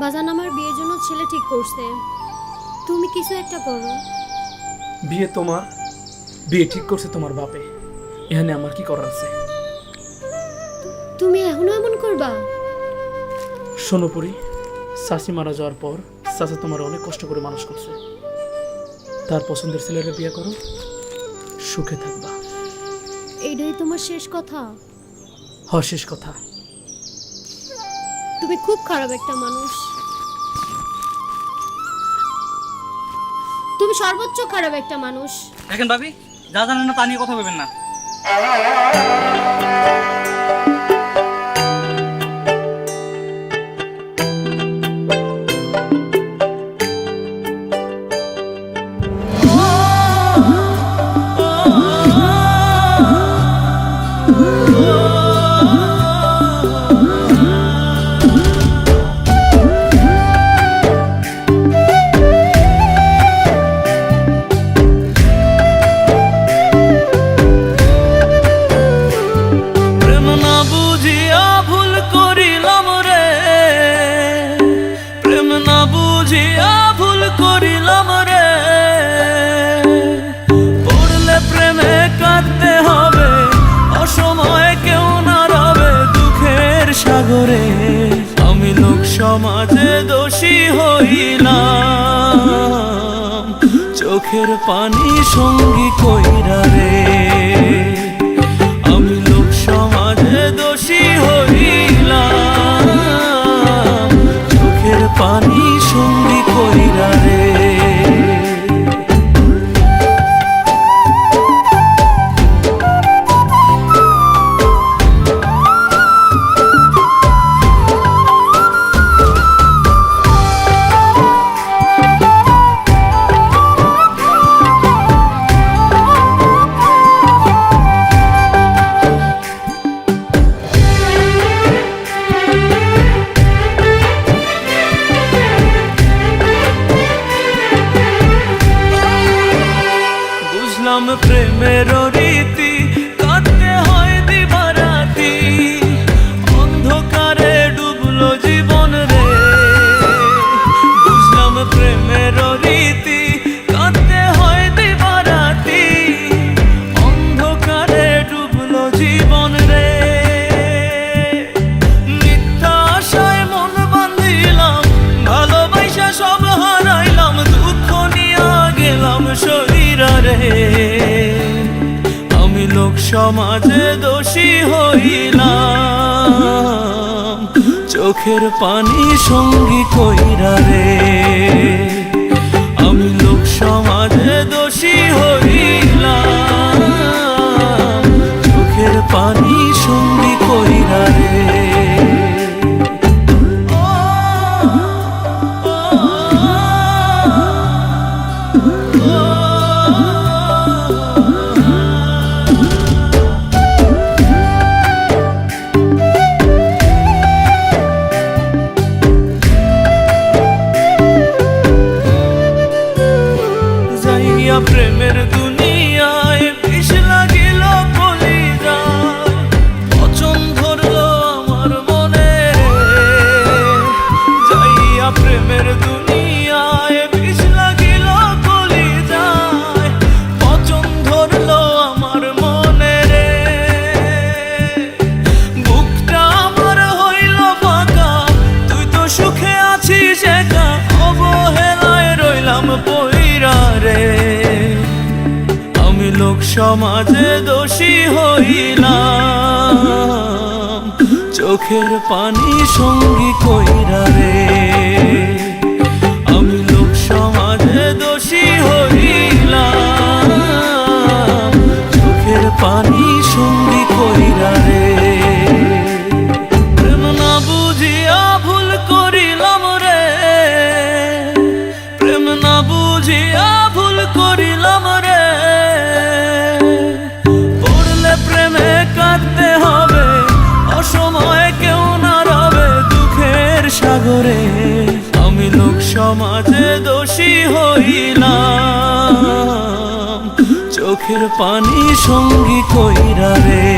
বাজান আমার বিয়ের জন্য ছেলে ঠিক করছে, তুমি কিছু একটা করো। বিয়ে ঠিক করছে তোমার বাপে, এখানে আমার কি করার আছে? তুমি এখনো এমন করবা? শোনো পরি, চাচি মারা যাওয়ার পর চাচা তোমার অনেক কষ্ট করে মানুষ করছে। তার পছন্দের ছেলেরা বিয়ে করো, সুখে থাকবা। এইটাই তোমার শেষ কথা? শেষ কথা। তুমি খুব খারাপ একটা মানুষ, তুমি সর্বোচ্চ খারাপ একটা মানুষ। দেখেন ভাবি, যা জানেন না তা নিয়ে কথা বলবেন না। সাগরে আমি লোক সমাজে দোষী হইলাম, চোখের পানি সঙ্গী কইরা রে। আমি লোক সমাজে দোষী হইলাম, চোখের পানি সঙ্গী কইরা রে। প্রেমের রীতি কাটতে হয় দিবারাতি, অন্ধকারে ডুবলো জীবন রে। বুঝলাম প্রেমের রীতি কাটতে হয় দিবারাতি, অন্ধকারে ডুবলো জীবন রে। মিথ্যা আশায় মন বাঁধিলাম, ভালোবাসা সব হারাইলাম, দুঃখ নিয়া গেলাম শরীরা রে। আমি লোক সমাজে দোষী হইলাম, চোখের পানি সঙ্গী কইরা রে। আমি লোক সমাজে দোষী হইলাম, চোখের পানি সঙ্গী কইরা রে। প্রেমের দুনিয়ায় বিষ লাগিল কলিজায়, পচন ধরলো আমার মনে। যাইয়া প্রেমের দুনিয়ায় বিষ লাগিল কলিজায়, পচন ধরলো আমার মনে রে। বুকটা আমার হইল ফাঁকা, তুই তো সুখে আছিস একা, অবহেলায় রইলাম পইরা রে। আমি লোক সমাজে দোষী হইলাম, চোখের পানি সঙ্গী কইরা রে। আমি লোক সমাজে দোষী হইলাম, চোখের পানি সঙ্গী কইরা রে। প্রেম না বুঝিয়া ভুল করিলাম রে, প্রেম না বুঝিয়া ভুল করিলাম রে। পড়লে প্রেমে কাঁদতে হবে, অসময়ে কেউ না রবে দুঃখের সাগরে। আমি লোক সমাজে দোষী হইলাম, চোখের পানি সঙ্গী কইরা রে।